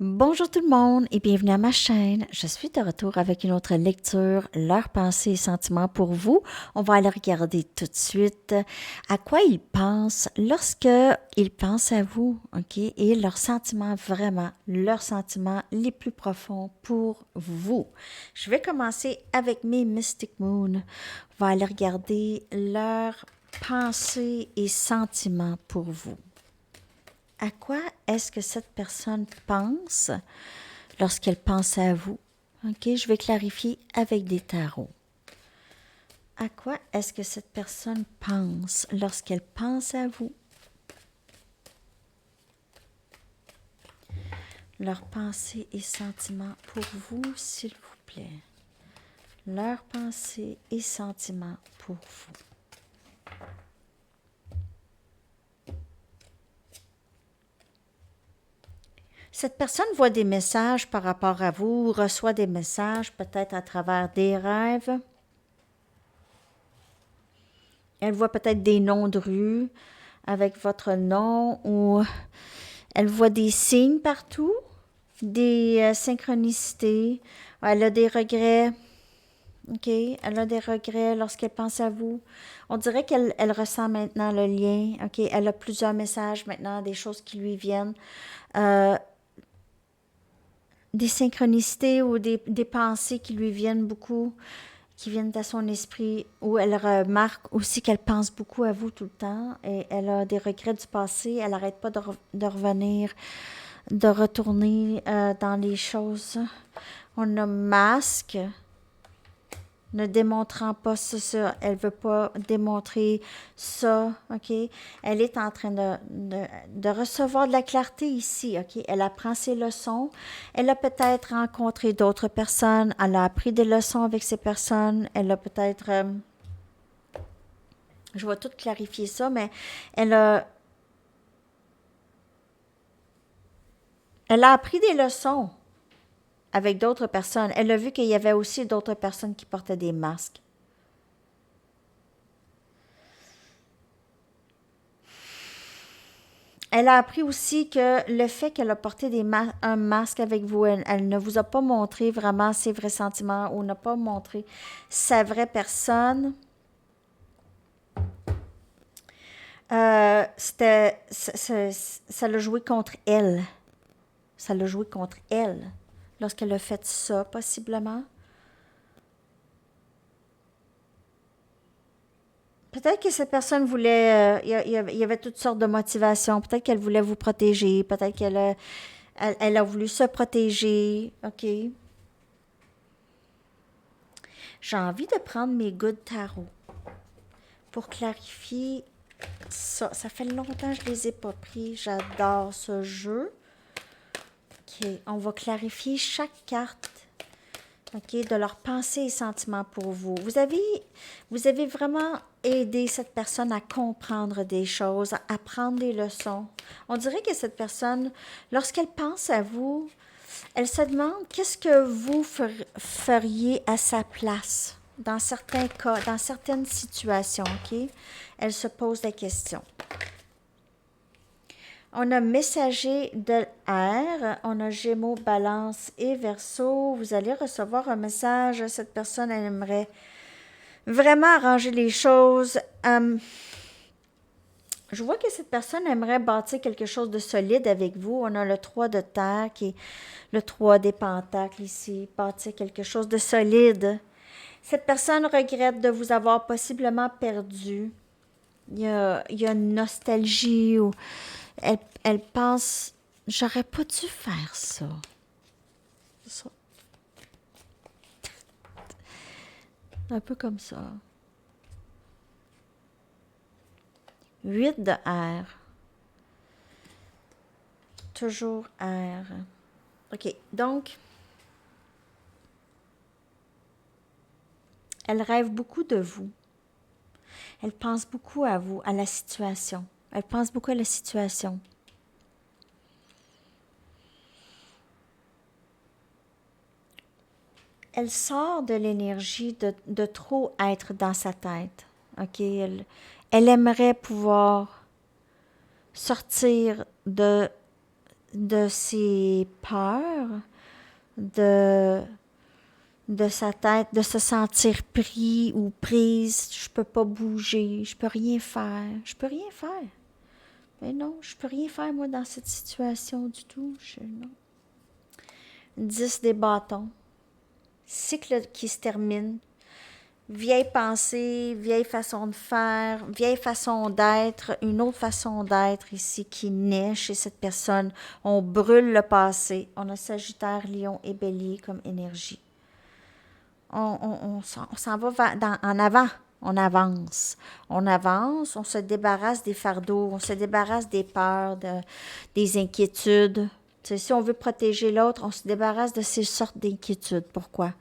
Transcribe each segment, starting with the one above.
Bonjour tout le monde et bienvenue à ma chaîne. Je suis de retour avec une autre lecture, leurs pensées et sentiments pour vous. On va aller regarder tout de suite à quoi ils pensent lorsque ils pensent à vous, ok? Et leurs sentiments vraiment, leurs sentiments les plus profonds pour vous. Je vais commencer avec mes Mystic Moon. On va aller regarder leurs pensées et sentiments pour vous. À quoi est-ce que cette personne pense lorsqu'elle pense à vous? Ok, je vais clarifier avec des tarots. À quoi est-ce que cette personne pense lorsqu'elle pense à vous? Leurs pensées et sentiments pour vous, s'il vous plaît. Leurs pensées et sentiments pour vous. Cette personne voit des messages par rapport à vous, reçoit des messages peut-être à travers des rêves. Elle voit peut-être des noms de rue avec votre nom ou elle voit des signes partout, des synchronicités. Elle a des regrets. OK? Elle a des regrets lorsqu'elle pense à vous. On dirait qu'elle ressent maintenant le lien. OK? Elle a plusieurs messages maintenant, des choses qui lui viennent. Euh, des synchronicités ou des pensées qui lui viennent beaucoup, qui viennent à son esprit, où elle remarque aussi qu'elle pense beaucoup à vous tout le temps et elle a des regrets du passé, elle n'arrête pas de revenir, de retourner dans les choses. On a masque, ne démontrant pas ça, elle veut pas démontrer ça, ok? Elle est en train de recevoir de la clarté ici, ok? Elle apprend ses leçons, elle a peut-être rencontré d'autres personnes, elle a appris des leçons avec ces personnes, elle a peut-être, je vais tout clarifier ça, mais elle a, elle a appris des leçons avec d'autres personnes. Elle a vu qu'il y avait aussi d'autres personnes qui portaient des masques. Elle a appris aussi que le fait qu'elle a porté un masque avec vous, elle ne vous a pas montré vraiment ses vrais sentiments ou n'a pas montré sa vraie personne. Ça l'a joué contre elle. Ça l'a joué contre elle lorsqu'elle a fait ça, possiblement. Peut-être que cette personne voulait, il y avait toutes sortes de motivations. Peut-être qu'elle voulait vous protéger. Peut-être elle a voulu se protéger. OK. J'ai envie de prendre mes Good Tarot pour clarifier ça. Ça fait longtemps que je ne les ai pas pris. J'adore ce jeu. OK. On va clarifier chaque carte. OK, de leurs pensées et sentiments pour vous. Vous avez vraiment aidé cette personne à comprendre des choses, à apprendre des leçons. On dirait que cette personne, lorsqu'elle pense à vous, elle se demande qu'est-ce que vous feriez à sa place dans certains cas, dans certaines situations, OK? Elle se pose la question. On a messager de l'air, on a Gémeaux, Balance et Verseau. Vous allez recevoir un message. Cette personne, elle aimerait vraiment arranger les choses. Je vois que cette personne aimerait bâtir quelque chose de solide avec vous. On a le 3 de terre qui est le 3 des pentacles ici. Bâtir quelque chose de solide. Cette personne regrette de vous avoir possiblement perdu. Il y a une nostalgie ou elle pense, j'aurais pas dû faire ça. Ça. Un peu comme ça. 8 de R. Toujours R. OK, donc, elle rêve beaucoup de vous. Elle pense beaucoup à vous, à la situation. Elle pense beaucoup à la situation. Elle sort de l'énergie de trop être dans sa tête. OK? Elle aimerait pouvoir sortir de de ses peurs, de, de sa tête, de se sentir pris ou prise. Je peux pas bouger, je peux rien faire. Je peux rien faire. Mais non, je peux rien faire, moi, dans cette situation du tout. Non. 10 des bâtons. Cycle qui se termine. Vieille pensée, vieille façon de faire, vieille façon d'être, une autre façon d'être ici qui naît chez cette personne. On brûle le passé. On a Sagittaire, Lion et Bélier comme énergie. On s'en va en avant. On avance. On avance, on se débarrasse des fardeaux, on se débarrasse des peurs, des inquiétudes. Tu sais, si on veut protéger l'autre, on se débarrasse de ces sortes d'inquiétudes. Pourquoi?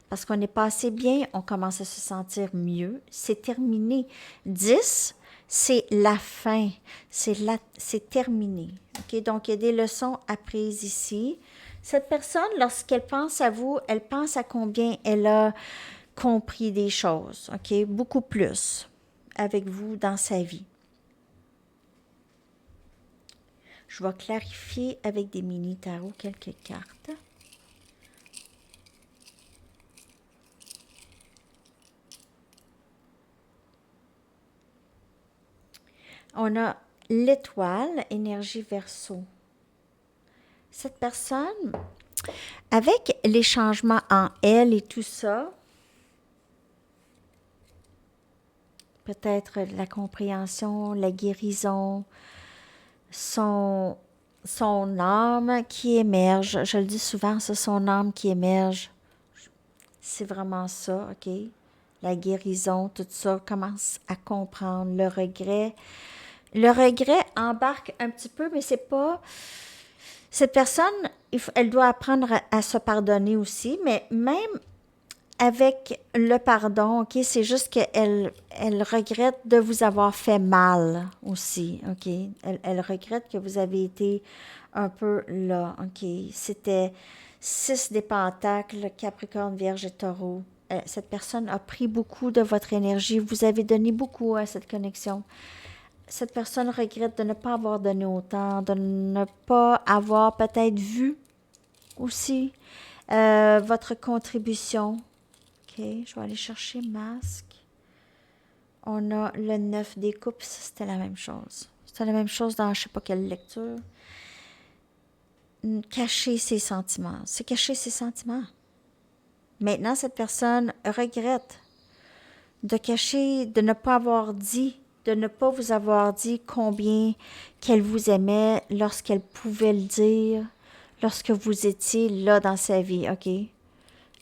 Parce qu'on n'est pas assez bien, on commence à se sentir mieux. C'est terminé. 10, c'est la fin. C'est terminé. Okay? Donc, il y a des leçons apprises ici. Cette personne, lorsqu'elle pense à vous, elle pense à combien elle a compris des choses. OK? Beaucoup plus avec vous dans sa vie. Je vais clarifier avec des mini-tarots quelques cartes. On a l'étoile, énergie Verseau. Cette personne, avec les changements en elle et tout ça, peut-être la compréhension, la guérison, son âme qui émerge. Je le dis souvent, c'est son âme qui émerge. C'est vraiment ça, OK? La guérison, tout ça, commence à comprendre le regret. Le regret embarque un petit peu, mais c'est pas... Cette personne, elle doit apprendre à se pardonner aussi, mais même avec le pardon, OK, c'est juste qu'elle regrette de vous avoir fait mal aussi, OK? Elle regrette que vous avez été un peu là, OK? C'était 6 des pentacles, Capricorne, Vierge et Taureau. Cette personne a pris beaucoup de votre énergie. Vous avez donné beaucoup à cette connexion. Cette personne regrette de ne pas avoir donné autant, de ne pas avoir peut-être vu aussi votre contribution. OK, je vais aller chercher masque. On a le 9 des coupes, c'était la même chose. C'était la même chose dans je ne sais pas quelle lecture. Cacher ses sentiments. C'est cacher ses sentiments. Maintenant, cette personne regrette de cacher, de ne pas avoir dit, de ne pas vous avoir dit combien qu'elle vous aimait lorsqu'elle pouvait le dire, lorsque vous étiez là dans sa vie, OK?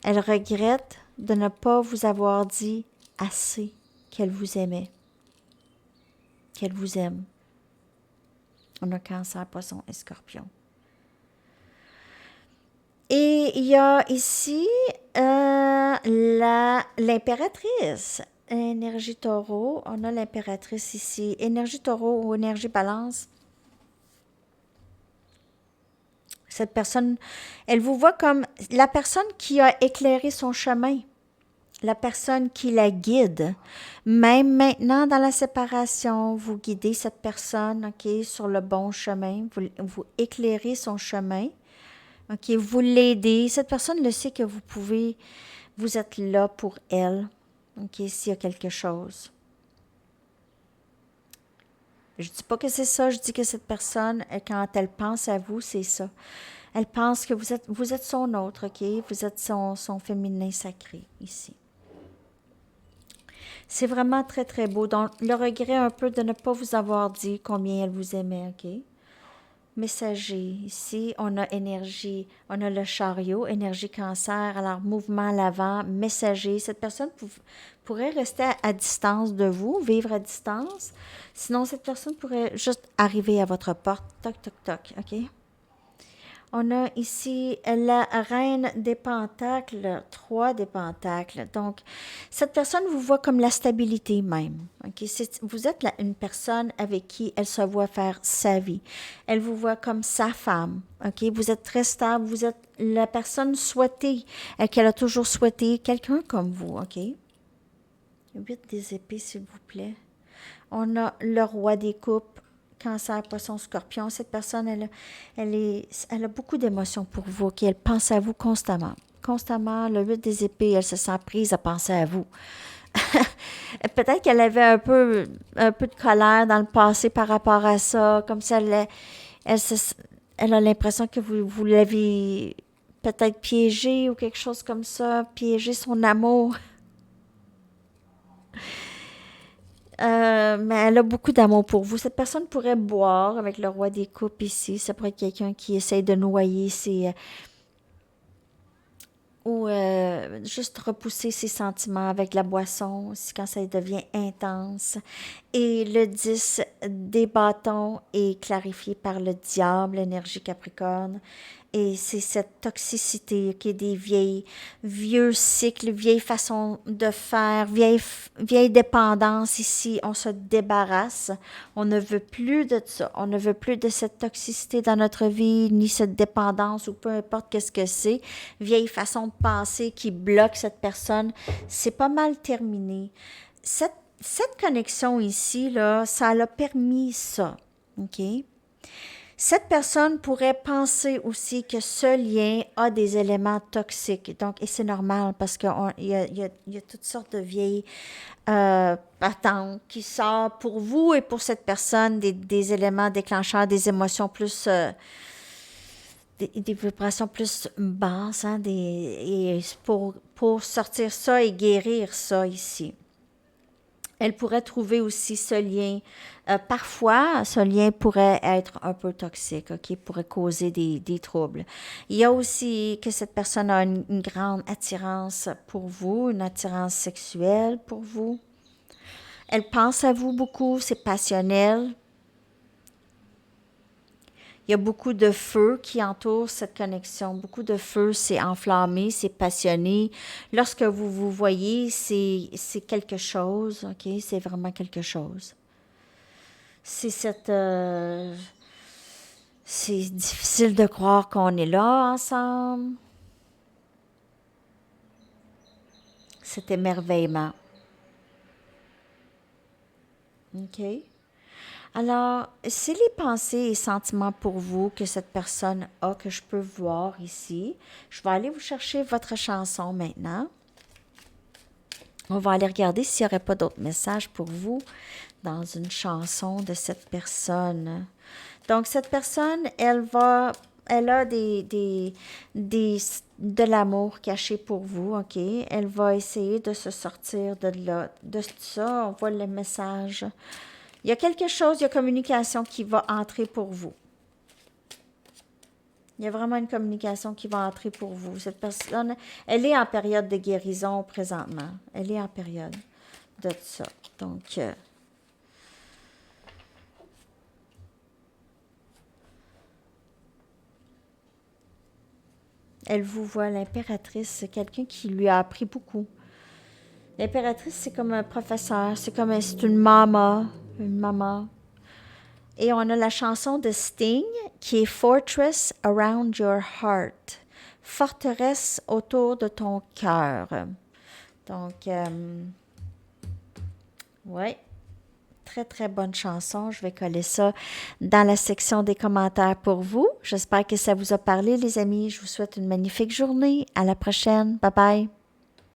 Elle regrette de ne pas vous avoir dit assez qu'elle vous aimait, qu'elle vous aime. On a Cancer, Poisson et Scorpion. Et il y a ici l'impératrice. Énergie taureau, on a l'impératrice ici. Énergie taureau ou énergie balance. Cette personne, elle vous voit comme la personne qui a éclairé son chemin, la personne qui la guide. Même maintenant, dans la séparation, vous guidez cette personne, OK, sur le bon chemin. Vous éclairez son chemin. OK, vous l'aidez. Cette personne le sait que vous êtes là pour elle. OK, s'il y a quelque chose. Je dis pas que c'est ça, je dis que cette personne, quand elle pense à vous, c'est ça. Elle pense que vous êtes son autre, OK? Vous êtes son féminin sacré, ici. C'est vraiment très, très beau. Donc, le regret un peu de ne pas vous avoir dit combien elle vous aimait, OK? Messager, ici, on a énergie, on a le chariot, énergie cancer, alors mouvement à l'avant, messager. Cette personne pourrait rester à distance de vous, vivre à distance. Sinon, cette personne pourrait juste arriver à votre porte, toc, toc, toc, OK? On a ici la reine des pentacles, 3 des pentacles. Donc, cette personne vous voit comme la stabilité même. Okay? Vous êtes une personne avec qui elle se voit faire sa vie. Elle vous voit comme sa femme. Okay? Vous êtes très stable. Vous êtes la personne souhaitée, qu'elle a toujours souhaité, quelqu'un comme vous. OK? 8 des épées, s'il vous plaît. On a le roi des coupes Cancer, Poisson, Scorpion, cette personne, elle a beaucoup d'émotions pour vous, OK? Elle pense à vous constamment. Constamment, le 8 des épées, elle se sent prise à penser à vous. Peut-être qu'elle avait un peu de colère dans le passé par rapport à ça, comme si elle, se- elle a l'impression que vous l'avez peut-être piégé ou quelque chose comme ça, piégé son amour. Mais elle a beaucoup d'amour pour vous. Cette personne pourrait boire avec le roi des coupes ici. Ça pourrait être quelqu'un qui essaye de noyer ou juste repousser ses sentiments avec la boisson aussi quand ça devient intense. Et le 10 des bâtons est clarifié par le diable, l'énergie Capricorne. Et c'est cette toxicité qui est des vieux cycles, vieilles façons de faire, vieille dépendance ici. On se débarrasse. On ne veut plus de ça. On ne veut plus de cette toxicité dans notre vie, ni cette dépendance ou peu importe qu'est-ce que c'est. Vieille façon de penser qui bloque cette personne. C'est pas mal terminé. Cette connexion ici, là, ça l'a permis ça. OK? Cette personne pourrait penser aussi que ce lien a des éléments toxiques. Donc, et c'est normal parce qu'il y a toutes sortes de vieilles patentes qui sortent pour vous et pour cette personne des éléments déclencheurs, des émotions plus, des vibrations plus basses, hein, et pour sortir ça et guérir ça ici. Elle pourrait trouver aussi ce lien. Parfois, ce lien pourrait être un peu toxique, OK, pourrait causer des troubles. Il y a aussi que cette personne a une grande attirance pour vous, une attirance sexuelle pour vous. Elle pense à vous beaucoup, c'est passionnel. Il y a beaucoup de feu qui entoure cette connexion. Beaucoup de feu, c'est enflammé, c'est passionné. Lorsque vous vous voyez, c'est quelque chose, OK? C'est vraiment quelque chose. C'est c'est difficile de croire qu'on est là ensemble. Cet émerveillement. OK? Alors, c'est les pensées et sentiments pour vous que cette personne a que je peux voir ici. Je vais aller vous chercher votre chanson maintenant. On va aller regarder s'il n'y aurait pas d'autres messages pour vous dans une chanson de cette personne. Donc, cette personne, elle a de l'amour caché pour vous, OK? Elle va essayer de se sortir de là. De ça, on voit le message. Il y a quelque chose, il y a communication qui va entrer pour vous. Il y a vraiment une communication qui va entrer pour vous. Cette personne, elle est en période de guérison présentement. Elle est en période de ça. Donc, elle vous voit, l'impératrice, c'est quelqu'un qui lui a appris beaucoup. L'impératrice, c'est comme un professeur, c'est une maman, une maman. Et on a la chanson de Sting qui est Fortress Around Your Heart. Forteresse autour de ton cœur. Donc, ouais, très très bonne chanson. Je vais coller ça dans la section des commentaires pour vous. J'espère que ça vous a parlé, les amis. Je vous souhaite une magnifique journée. À la prochaine. Bye bye.